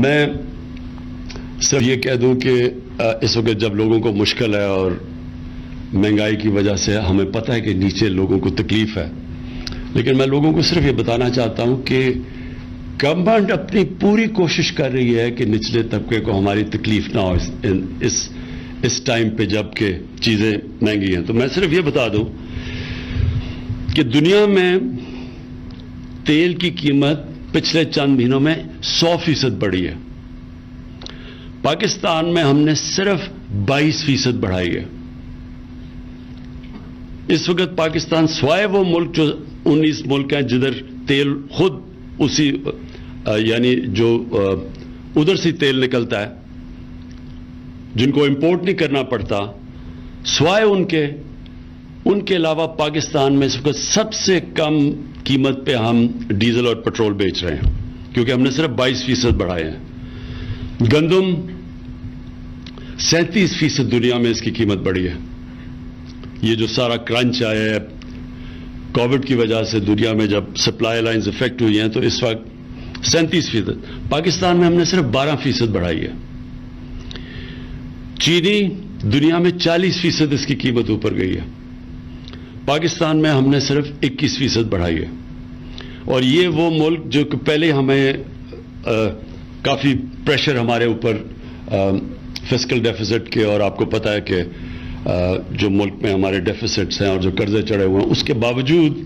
میں صرف یہ کہہ دوں کہ اس وقت جب لوگوں کو مشکل ہے اور مہنگائی کی وجہ سے ہمیں پتہ ہے کہ نیچے لوگوں کو تکلیف ہے، لیکن میں لوگوں کو صرف یہ بتانا چاہتا ہوں کہ گورنمنٹ اپنی پوری کوشش کر رہی ہے کہ نچلے طبقے کو ہماری تکلیف نہ ہو اس ٹائم پہ جب کہ چیزیں مہنگی ہیں۔ تو میں صرف یہ بتا دوں کہ دنیا میں تیل کی قیمت پچھلے چند مہینوں میں 100% بڑھی ہے۔ پاکستان میں ہم نے صرف 22% بڑھائی ہے۔ اس وقت پاکستان سوائے وہ ملک جو 19 ملک ہیں جدھر تیل خود اسی یعنی جو ادھر سے تیل نکلتا ہے، جن کو امپورٹ نہیں کرنا پڑتا، سوائے ان کے علاوہ پاکستان میں اس وقت سب سے کم قیمت پہ ہم ڈیزل اور پیٹرول بیچ رہے ہیں، کیونکہ ہم نے صرف 22% بڑھائے ہیں۔ گندم 37% دنیا میں اس کی قیمت بڑھی ہے۔ یہ جو سارا کرنچ آیا ہے کووڈ کی وجہ سے دنیا میں جب سپلائی لائنز افیکٹ ہوئی ہیں، تو اس وقت 37%، پاکستان میں ہم نے صرف 12% بڑھائی ہے۔ چینی دنیا میں 40% اس کی قیمت اوپر گئی ہے، پاکستان میں ہم نے صرف 21% بڑھائی ہے۔ اور یہ وہ ملک جو کہ پہلے ہمیں کافی پریشر ہمارے اوپر فسکل ڈیفیسٹ کے، اور آپ کو پتہ ہے کہ جو ملک میں ہمارے ڈیفیسٹس ہیں اور جو قرضے چڑھے ہوئے ہیں، اس کے باوجود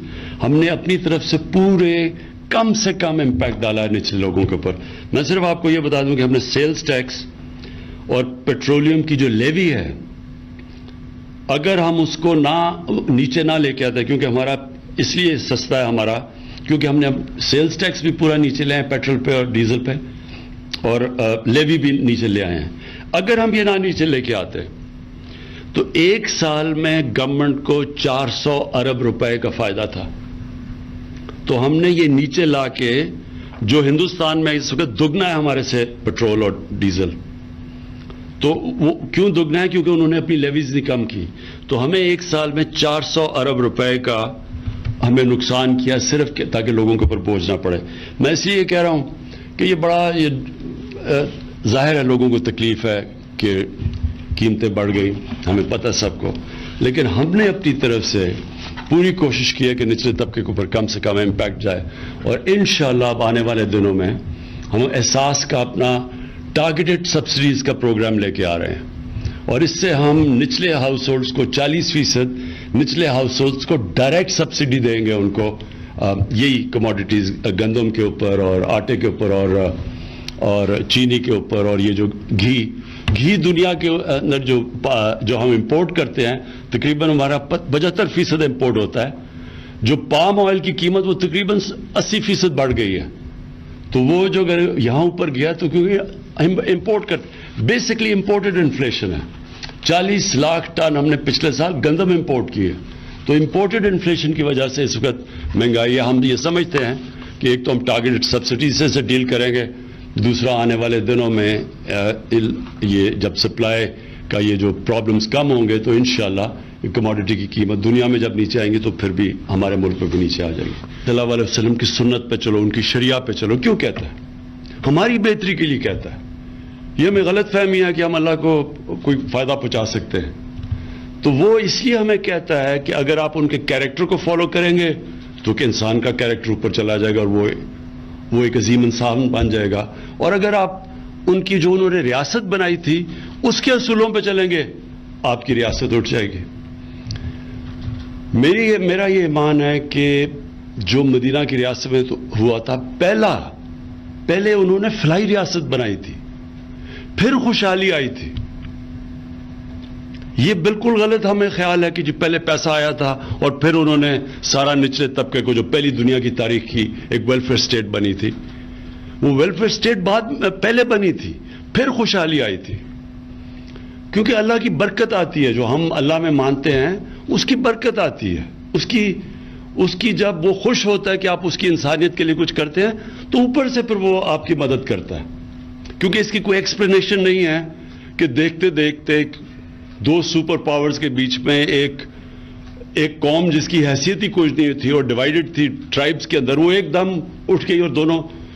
ہم نے اپنی طرف سے پورے کم سے کم امپیکٹ ڈالا ہے نچلے لوگوں کے اوپر۔ میں صرف آپ کو یہ بتا دوں کہ ہم نے سیلز ٹیکس اور پیٹرولیم کی جو لیوی ہے، اگر ہم اس کو نیچے نہ لے کے آتے، کیونکہ ہمارا اس لیے سستا ہے ہمارا، کیونکہ ہم نے سیلز ٹیکس بھی پورا نیچے لے آئے پیٹرول پہ اور ڈیزل پہ، اور لیوی بھی نیچے لے آئے ہیں۔ اگر ہم یہ نہ نیچے لے کے آتے تو ایک سال میں گورنمنٹ کو 400 ارب روپے کا فائدہ تھا۔ تو ہم نے یہ نیچے لا کے، جو ہندوستان میں اس وقت دگنا ہے ہمارے سے پیٹرول اور ڈیزل، تو وہ کیوں دگنا ہے؟ کیونکہ انہوں نے اپنی لیویز نہیں کم کی، تو ہمیں ایک سال میں 400 ارب روپے کا ہمیں نقصان کیا، صرف تاکہ لوگوں کے اوپر بوجھ نہ پڑے۔ میں اس لیے کہہ رہا ہوں کہ یہ بڑا ظاہر ہے لوگوں کو تکلیف ہے کہ قیمتیں بڑھ گئی، ہمیں پتہ سب کو، لیکن ہم نے اپنی طرف سے پوری کوشش کی ہے کہ نچلے طبقے کے اوپر کم سے کم امپیکٹ جائے، اور انشاءاللہ اب آنے والے دنوں میں ہم احساس کا اپنا ٹارگیٹڈ سبسڈیز کا پروگرام لے کے آ رہے ہیں، اور اس سے ہم نچلے ہاؤس ہولڈز کو 40% نچلے ہاؤس ہولڈز کو ڈائریکٹ سبسڈی دیں گے، ان کو یہی کموڈیٹیز گندم کے اوپر اور آٹے کے اوپر اور چینی کے اوپر، اور یہ جو گھی دنیا کے اندر جو ہم امپورٹ کرتے ہیں، تقریباً ہمارا 75% امپورٹ ہوتا ہے۔ جو پام آئل کی قیمت وہ تقریباً 80% بڑھ گئی ہے، تو وہ جو اگر یہاں اوپر گیا تو کیونکہ امپورٹ کرتے، بیسکلی امپورٹڈ انفلیشن ہے۔ 40 لاکھ ٹن ہم نے پچھلے سال گندم امپورٹ کی ہے، تو امپورٹڈ انفلیشن کی وجہ سے اس وقت مہنگائی ہے۔ ہم یہ سمجھتے ہیں کہ ایک تو ہم ٹارگیٹڈ سبسڈیز سے ڈیل کریں گے، دوسرا آنے والے دنوں میں یہ جب سپلائی کا یہ جو پرابلمز کم ہوں گے تو انشاءاللہ کموڈٹی کی قیمت دنیا میں جب نیچے آئیں گی تو پھر بھی ہمارے ملک میں بھی نیچے آ جائے گی۔ صلی اللہ علیہ وسلم کی سنت پہ چلو، ان کی شریعہ پہ چلو۔ کیوں کہتا ہے؟ ہماری بہتری کے لیے کہتا ہے۔ یہ ہمیں غلط فہمی ہے کہ ہم اللہ کو کوئی فائدہ پہنچا سکتے ہیں، تو وہ اس لیے ہمیں کہتا ہے کہ اگر آپ ان کے کیریکٹر کو فالو کریں گے تو کہ انسان کا کیریکٹر اوپر چلا جائے گا اور وہ ایک عظیم انسان بن جائے گا، اور اگر آپ ان کی جو انہوں نے ریاست بنائی تھی اس کے اصولوں پہ چلیں گے آپ کی ریاست اٹھ جائے گی۔ میرا یہ ایمان ہے کہ جو مدینہ کی ریاست میں تو ہوا تھا، پہلے انہوں نے فلاحی ریاست بنائی تھی، پھر خوشحالی آئی تھی۔ یہ بالکل غلط ہمیں خیال ہے کہ جو پہلے پیسہ آیا تھا اور پھر انہوں نے سارا نچلے طبقے کو، جو پہلی دنیا کی تاریخ کی ایک ویلفیئر اسٹیٹ بنی تھی، وہ ویلفیئر اسٹیٹ پہلے بنی تھی، پھر خوشحالی آئی تھی۔ کیونکہ اللہ کی برکت آتی ہے، جو ہم اللہ میں مانتے ہیں اس کی برکت آتی ہے، اس کی جب وہ خوش ہوتا ہے کہ آپ اس کی انسانیت کے لیے کچھ کرتے ہیں تو اوپر سے پھر وہ آپ کی مدد کرتا ہے۔ کیونکہ اس کی کوئی ایکسپلینیشن نہیں ہے کہ دیکھتے دیکھتے دو سپر پاورز کے بیچ میں ایک قوم جس کی حیثیت ہی کچھ نہیں تھی اور ڈیوائیڈڈ تھی ٹرائبز کے اندر، وہ ایک دم اٹھ گئی اور دونوں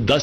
10